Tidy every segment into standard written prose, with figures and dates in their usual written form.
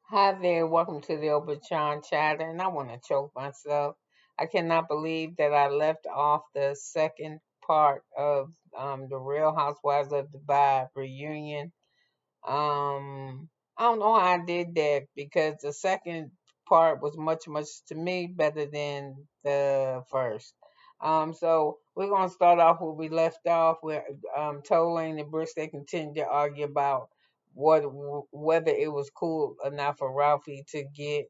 Hi there, welcome to the Obachanchatter, and I want to choke myself. I cannot believe that I left off the second part of the Real Housewives of Dubai reunion. I don't know how I did that because the second part was much to me better than the first. So we're gonna start off where we left off, where Tolan and Brooks they continued to argue about what whether it was cool enough for Ralphie to get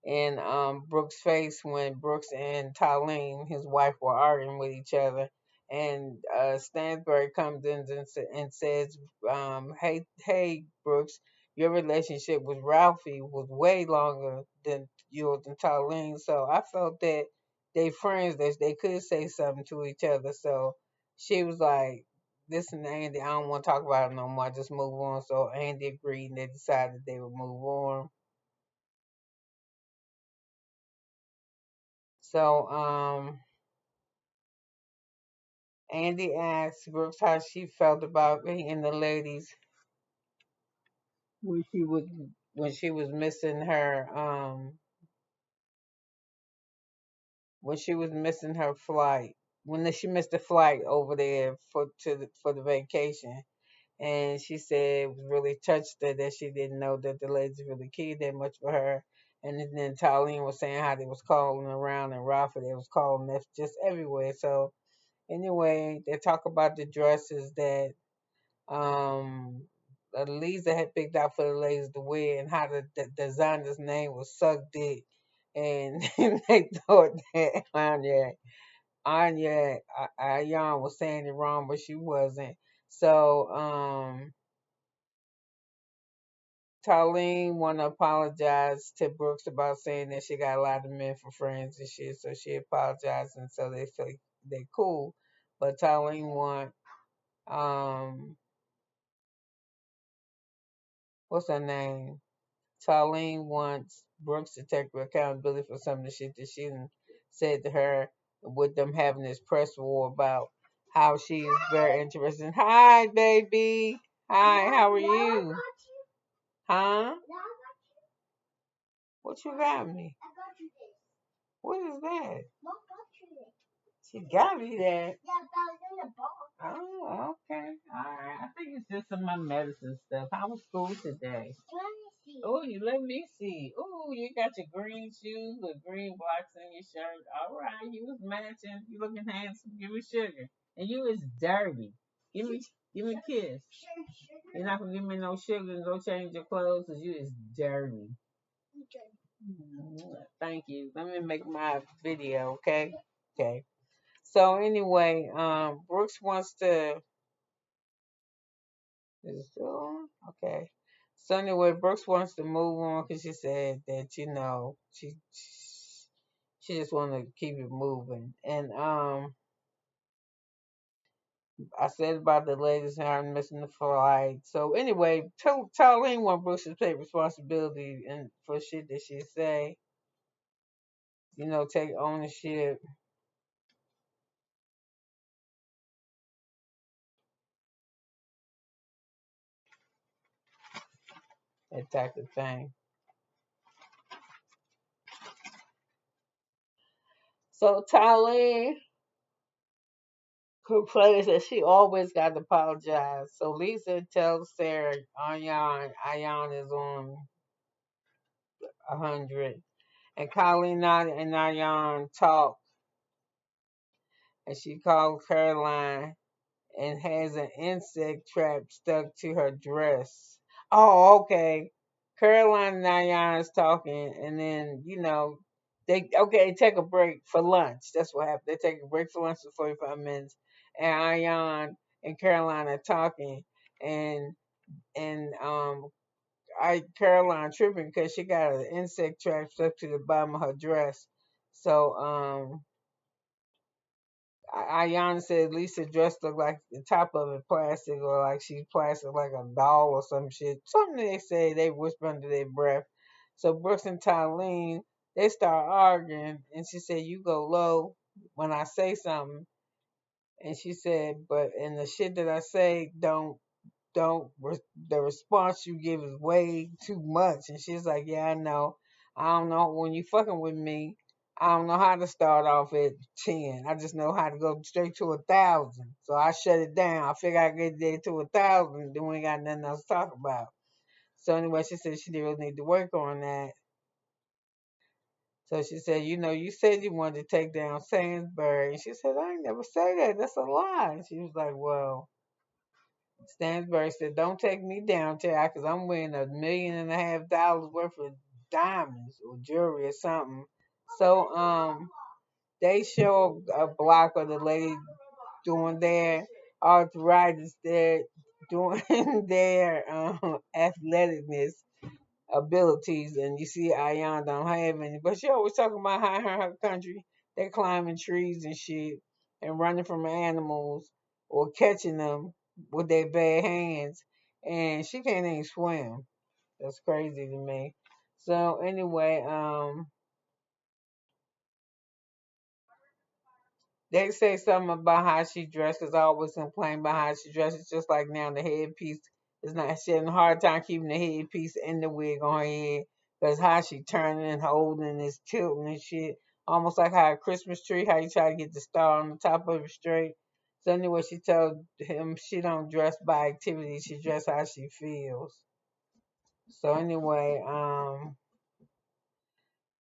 in Brooks' face when Brooks and Tylene, his wife, were arguing with each other. And Stansbury comes in and says, hey, Brooks, your relationship with Ralphie was way longer than yours and Tylene. So I felt that they friends, that they could say something to each other. So she was like, listen, Andy, I don't want to talk about it no more. Just move on. So Andy agreed and they decided they would move on. So, Andy asked Brooks how she felt about being the ladies when she was missing her when she was missing her flight, she missed the flight over there for the vacation. And she said it was really touched her that she didn't know that the ladies really cared that much for her. And then Talene was saying how they was calling around, and Rafa they was calling us just everywhere. So anyway, they talk about the dresses that um Lisa had picked out for the ladies to wear, and how the designer's name was Suck Dick. And they thought that Ayan was saying it wrong, but she wasn't. So Talene want to apologize to Brooks about saying that she got a lot of men for friends and shit. So she apologized, and so they feel they cool. But Talene want um what's her name? Charlene wants Brooks to take accountability for some of the shit that she done said to her, with them having this press war about how she is very interested. Hi, baby. Hi, how are you? Huh? What you got me? What is that? She got me that. Oh, okay. All right. I think it's just some of my medicine stuff. How was school today? Oh, you let me see. Oh, you got your green shoes with green blocks in your shirt. All right, you was matching. You looking handsome. Give me sugar. And you is dirty. Give me, give me a kiss. You're not gonna give me no sugar and go change your clothes because you is dirty. Thank you. Let me make my video, okay? Okay. So anyway, Brooks wants to. Is it still on? Okay. So anyway, Brooks wants to move on because she said that she just want to keep it moving. And I said about the ladies and her missing the flight. So anyway, Talene want Brooks to take responsibility and for shit that she say. Take ownership, that type of thing. So Talene complains that she always got to apologize. So Lisa tells Sarah Ayan is on 100. And Colleen and Ayan talk, and she calls Caroline and has an insect trap stuck to her dress. Oh, okay. Caroline and Ayan is talking, and then they take a break for lunch. That's what happened. They take a break for lunch for 45 minutes, and Ayan and Caroline are talking, and and I Caroline tripping because she got an insect trap stuck to the bottom of her dress. So Ayan said Lisa dress looked like the top of it plastic, or like she's plastic like a doll or some shit. Something they say, they whisper under their breath. So Brooks and Tylene, they start arguing, and she said, "You go low when I say something." And she said, "But and the shit that I say don't the response you give is way too much. And she's like, yeah, I know. I don't know when you fucking with me. I don't know how to start off at 10. I just know how to go straight to 1,000. So I shut it down. I figure I get there to 1,000, then we ain't got nothing else to talk about. So anyway, she said she didn't really need to work on that. So she said, you said you wanted to take down Sainsbury. And she said, I ain't never say that. That's a lie. And she was like, well, Stansberry said, don't take me down, Ty, because I'm winning $1.5 million worth of diamonds or jewelry or something. So they show a block of the lady doing their arthritis, they're doing their athleticness abilities, and you see Ayan don't have any. But she always talking about how her country they climbing trees and shit and running from animals or catching them with their bad hands, and she can't even swim. That's crazy to me. So anyway, they say something about how she dresses. I always complain about how she dresses. Just like now, the headpiece is not. She having a hard time keeping the headpiece and the wig on her head because how she turning and holding and is tilting and shit. Almost like how a Christmas tree, how you try to get the star on the top of it straight. So anyway, she told him she don't dress by activity. She dress how she feels. So anyway,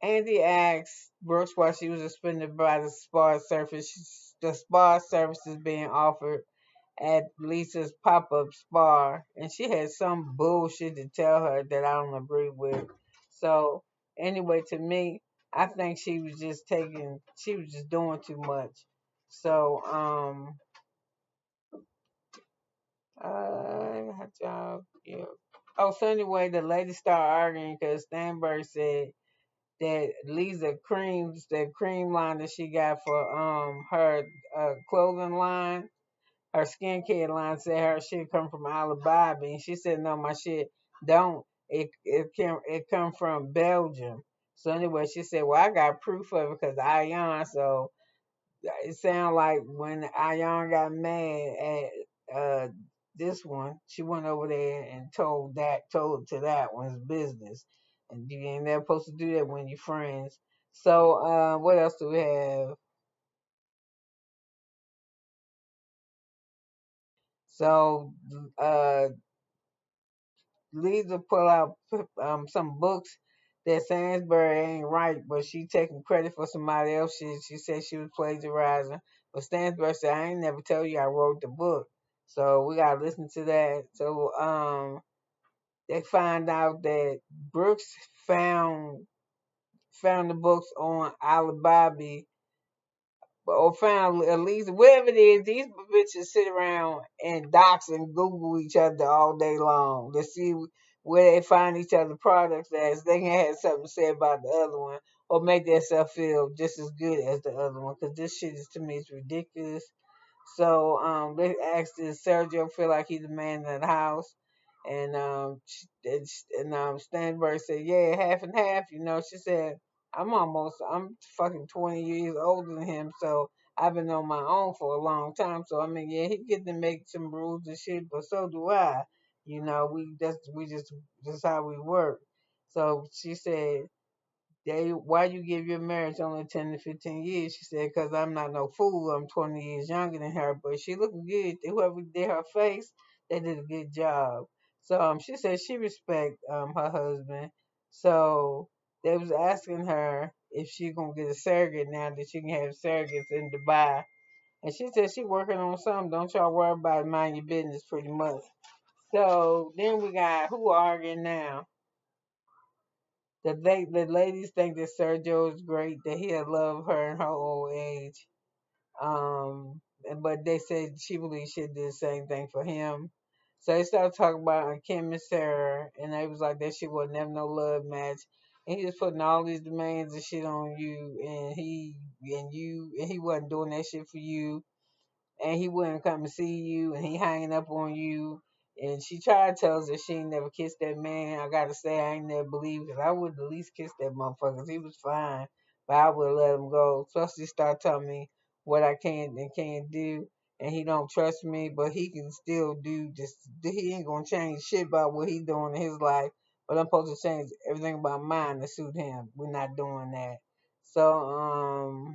Andy asked Brooks why she was suspended by the spa service. The spa service is being offered at Lisa's pop-up spa, and she had some bullshit to tell her that I don't agree with. So anyway, to me, I think she was just doing too much. So hot job, yeah. Oh, so anyway, the ladies start arguing because Stanberg said that Lisa creams, that cream line that she got for her clothing line, her skincare line, said her shit come from Alabama, and she said no, my shit don't. It come from Belgium. So anyway, she said, well, I got proof of it because Ayan. So it sounded like when Ayan got mad at this one, she went over there and told to that one's business. And you ain't never supposed to do that when you're friends. So what else do we have? So uh Lisa pull out some books that Sainsbury ain't right, but she taking credit for somebody else. She said she was plagiarizing, but Stansbury said I ain't never tell you I wrote the book. So we gotta listen to that. So they find out that Brooks found found the books on Alibaba or found at least wherever it is, these bitches sit around and dox and Google each other all day long to see where they find each other products as they can have something to say about the other one or make themselves feel just as good as the other one because this shit is to me is ridiculous. So they asked if Sergio feel like he's the man in the house, and Stanberg said, yeah, half and half. She said, I'm fucking 20 years older than him, so I've been on my own for a long time. So I mean, yeah, he get to make some rules and shit, but so do I. We just how we work. So she said, why you give your marriage only 10 to 15 years? She said, because I'm not no fool. I'm 20 years younger than her, but she looking good. Whoever did her face, they did a good job. So she said she respect her husband. So they was asking her if she gonna get a surrogate now that she can have surrogates in Dubai. And she said she working on something. Don't y'all worry about it. Mind your business pretty much. So then we got who arguing now? The ladies think that Sergio is great, that he'll love her in her old age. But they said she believes she'll do the same thing for him. So they started talking about Kim and Sarah, and they was like that shit was never no love match. And he was putting all these demands and shit on you, and he wasn't doing that shit for you, and he wouldn't come and see you, and he hanging up on you. And she tried to tell us that she ain't never kissed that man. I gotta say, I ain't never believed it. I would at least kiss that motherfucker 'cause he was fine, but I would let him go. Plus, she started telling me what I can and can't do. and he don't trust me, but he can still do this. He ain't gonna change shit about what he doing in his life, but I'm supposed to change everything about mine to suit him. We're not doing that. So,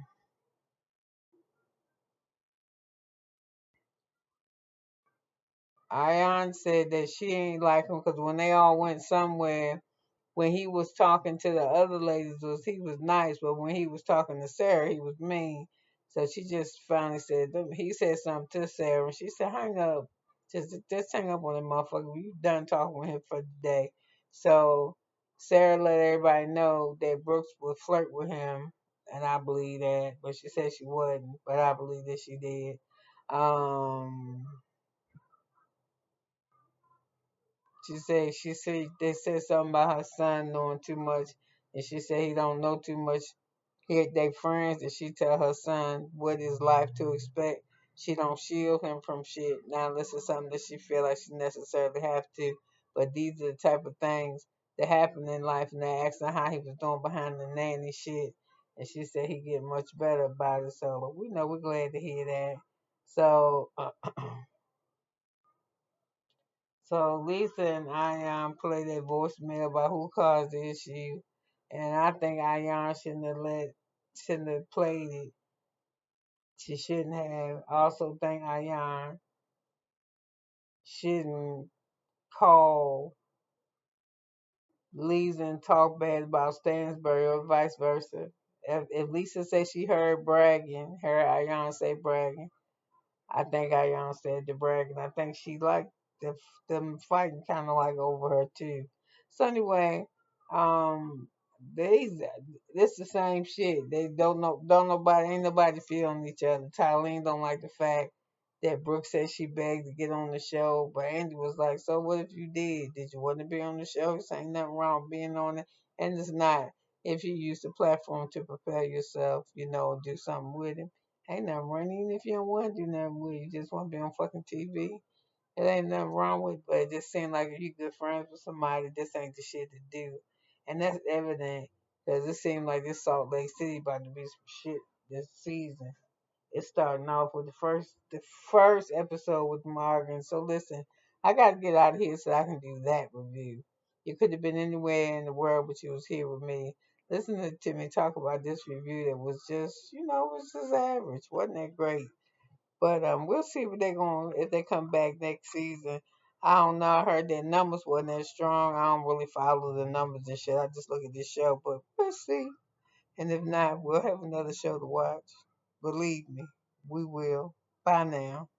Ayan said that she ain't like him because when they all went somewhere, when he was talking to the other ladies, he was nice, but when he was talking to Sarah, he was mean. So she just finally said he said something to Sarah, and she said, "Hang up, just hang up on that motherfucker. You done talking with him for the day." So Sarah let everybody know that Brooks would flirt with him, and I believe that, but she said she wouldn't, but I believe that she did. Um, she said they said something about her son knowing too much, and she said he don't know too much. They friends, and she tell her son what is life to expect. She don't shield him from shit. Now unless it's something that she feel like she necessarily have to. But these are the type of things that happen in life, and they asked her how he was doing behind the nanny shit, and she said he get much better about it. So we know we're glad to hear that. So So Lisa and Ayan played a voicemail about who caused the issue, and I think Ayan shouldn't have played it. She shouldn't have. I also think Ayan shouldn't call Lisa and talk bad about Stansbury or vice versa. If Lisa said she heard bragging, heard Ayan say bragging, I think Ayan said the bragging. I think she liked the, them fighting kind of like over her too. So anyway, um, they this the same shit. They don't nobody ain't nobody feeling each other. Tylene don't like the fact that Brooke said she begged to get on the show, but Andy was like, "So what if you did? Did you want to be on the show? This ain't nothing wrong with being on it, and it's not if you use the platform to prepare yourself, do something with it." Ain't nothing wrong. Even if you don't want to do nothing with it, you just want to be on fucking TV. It ain't nothing wrong with it, but it just seems like if you good friends with somebody, this ain't the shit to do. And that's evident because it seems like this Salt Lake City about to be some shit this season. It's starting off with the first episode with Morgan. So listen, I gotta get out of here so I can do that review. You could have been anywhere in the world, but you was here with me. Listening to me talk about this review that was just, was just average. Wasn't that great? But we'll see if they come back next season. I don't know. I heard their numbers wasn't as strong. I don't really follow the numbers and shit. I just look at this show, but we'll see. And if not, we'll have another show to watch. Believe me, we will. Bye now.